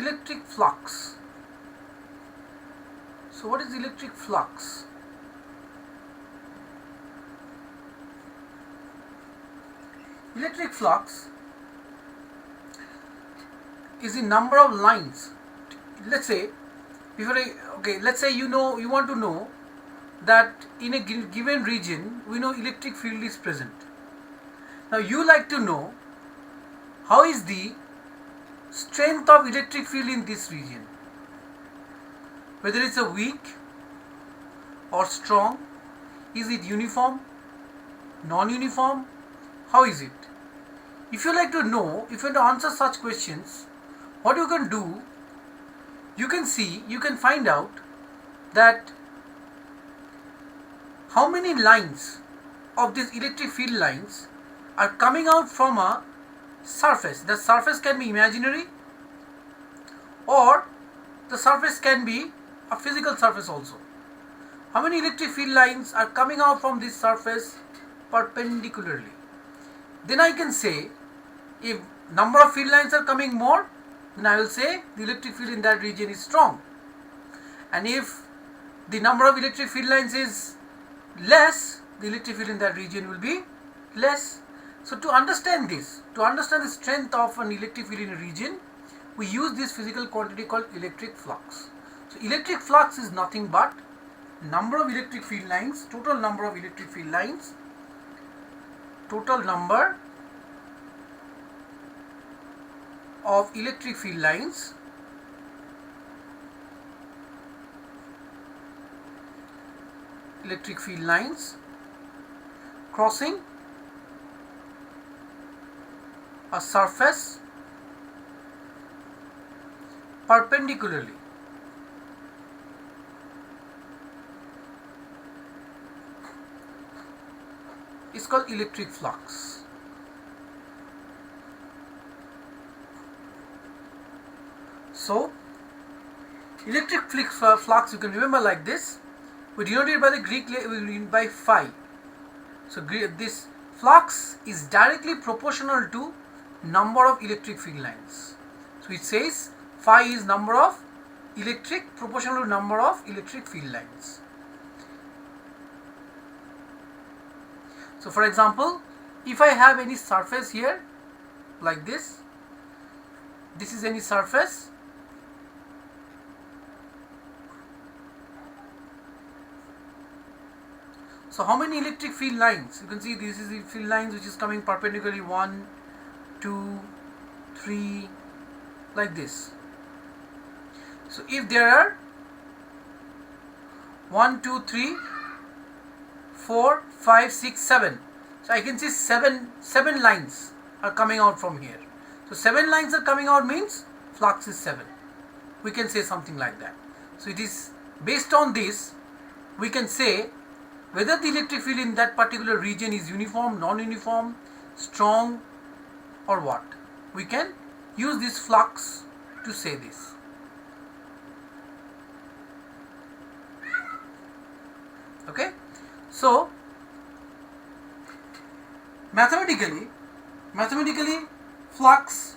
electric flux. So what is electric flux? Electric flux is the number of lines. Let's say, let's say you want to know that in a given region we know electric field is present. Now you like to know how is the strength of electric field in this region, whether it's a weak or strong, is it uniform, non-uniform, how is it? If you like to know, if you want to answer such questions, what you can do, you can find out that how many lines of these electric field lines are coming out from a surface. The surface can be imaginary or the surface can be a physical surface also. How many electric field lines are coming out from this surface perpendicularly? Then I can say, if number of field lines are coming more, then I will say the electric field in that region is strong. And if the number of electric field lines is less, the electric field in that region will be less. So to understand this, to understand the strength of an electric field in a region, we use this physical quantity called electric flux. So electric flux is nothing but number of electric field lines, total number of electric field lines, total number of electric field lines crossing a surface perpendicularly. It's called electric flux. So electric flux you can remember like this. We denote it by the Greek by phi. So this flux is directly proportional to number of electric field lines. So it says phi is number of electric proportional to number of electric field lines. So for example, if I have any surface here like this is any surface. So how many electric field lines? You can see this is the field lines which is coming perpendicularly 1, 2, 3 like this. So if there are 1, 2, 3, 4, 5, 6, 7. So I can see seven lines are coming out from here. So 7 lines are coming out means flux is 7. We can say something like that. So it is based on this we can say whether the electric field in that particular region is uniform, non-uniform, strong or what. We can use this flux to say this. Okay. So mathematically flux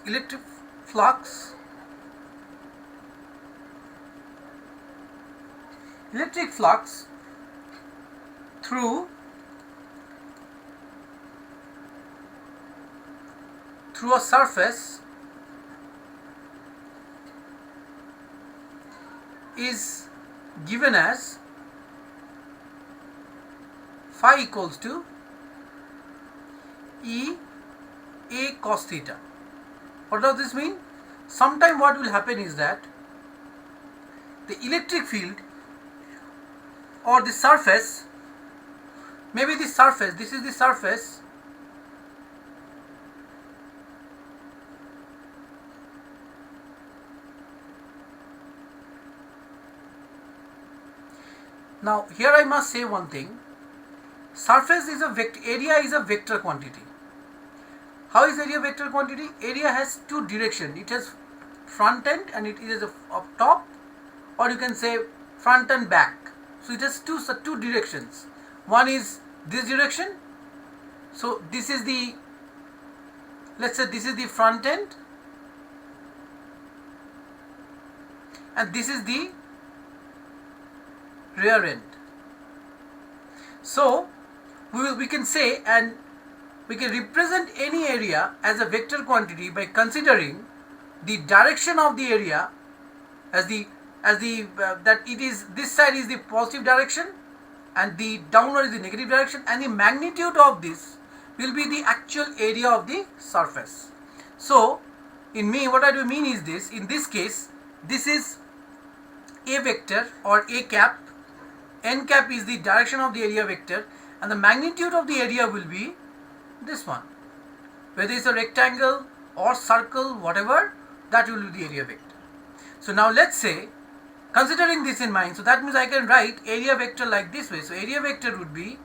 electric flux through a surface is given as phi equals to E A cos theta. What does this mean? Sometime what will happen is that the electric field or the surface, maybe the surface, this is the surface, now here I must say one thing. Surface is a vector, area is a vector quantity. How is area vector quantity? Area has two directions. It has front end and it is up top, or you can say front and back. So it has two directions. One is this direction. So this is the, let's say this is the front end, and this is the rear end. So we can say, and we can represent any area as a vector quantity by considering the direction of the area as the that it is, this side is the positive direction and the downward is the negative direction, and the magnitude of this will be the actual area of the surface. So what I do mean is this, in this case this is a vector or a cap, n cap is the direction of the area vector, and the magnitude of the area will be this one, whether it's a rectangle or circle, whatever, that will be the area vector. So now let's say, considering this in mind, so that means I can write area vector like this way. So area vector would be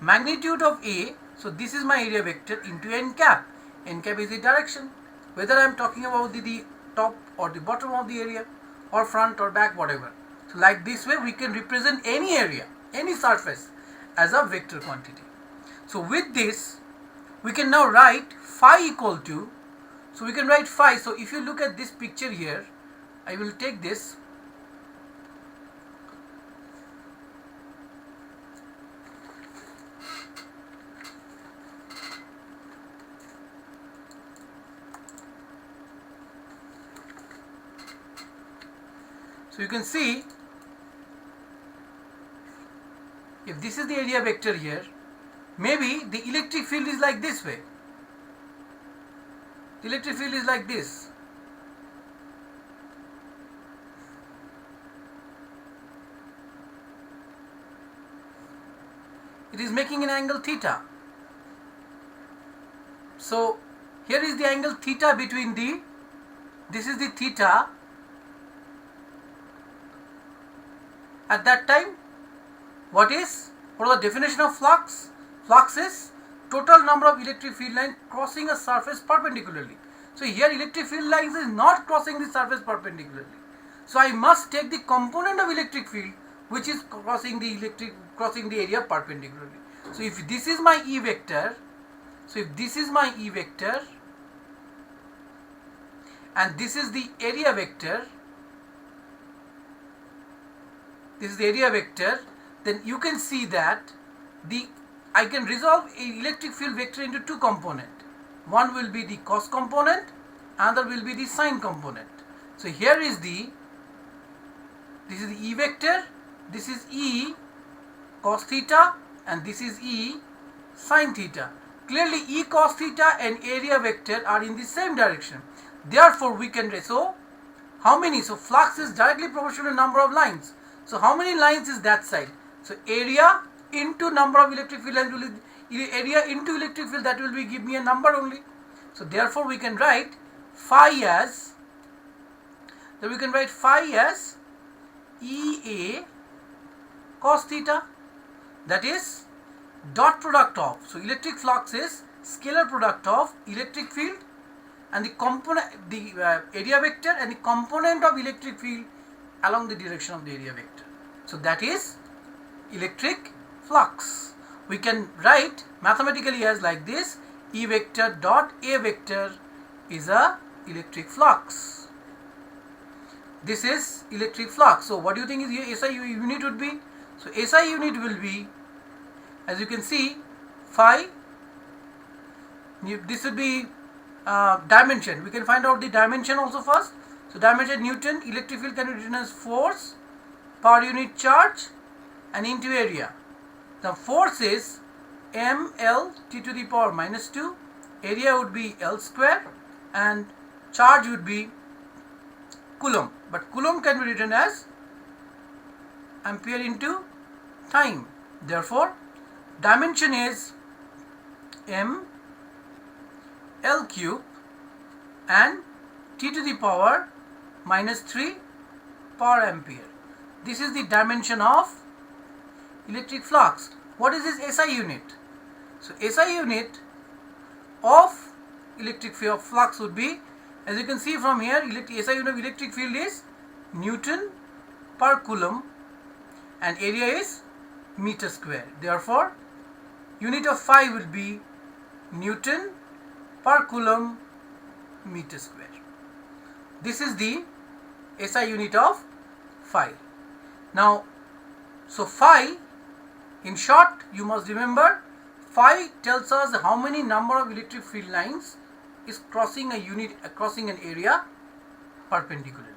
magnitude of A, so this is my area vector, into n cap. N cap is the direction, whether I am talking about the top or the bottom of the area, or front or back, whatever. So like this way we can represent any area, any surface as a vector quantity. So with this we can now write phi equal to, so we can write phi. So if you look at this picture here, I will take this. So you can see, if this is the area vector here, maybe the electric field is like this way. The electric field is like this. It is making an angle theta. So here is the angle theta between this is the theta. At that time, what is the definition of flux? Flux is total number of electric field lines crossing a surface perpendicularly. So here electric field lines is not crossing the surface perpendicularly. So I must take the component of electric field which is crossing the area perpendicularly. So if this is my E vector, and this is the area vector, then you can see that I can resolve a electric field vector into two components. One will be the cos component, another will be the sine component. So here is this is the E vector, this is E cos theta, and this is E sine theta. Clearly E cos theta and area vector are in the same direction. Therefore we can, so how many? So flux is directly proportional to number of lines. So how many lines is that side? So area into number of electric field lines will be area into electric field, that will be give me a number only. So therefore we can write phi as EA cos theta, that is dot product of, so electric flux is scalar product of electric field and the component, area vector and the component of electric field along the direction of the area vector. So that is electric flux. We can write mathematically as like this: E vector dot A vector is a electric flux. This is electric flux. So what do you think is your SI unit would be? So SI unit will be, as you can see, phi. This would be dimension. We can find out the dimension also first. So dimension Newton, electric field can be written as force per unit charge and into area. The force is ml t to the power minus 2, area would be L square, and charge would be Coulomb. But Coulomb can be written as ampere into time. Therefore, dimension is m L cube and t to the power minus 3 per ampere. This is the dimension of electric flux. What is this SI unit? So SI unit of electric field flux would be, as you can see from here, SI unit of electric field is Newton per Coulomb, and area is meter square. Therefore, unit of phi will be Newton per coulomb meter square. This is the SI unit of phi. Now, so phi, in short, you must remember, phi tells us how many number of electric field lines is crossing an area perpendicularly.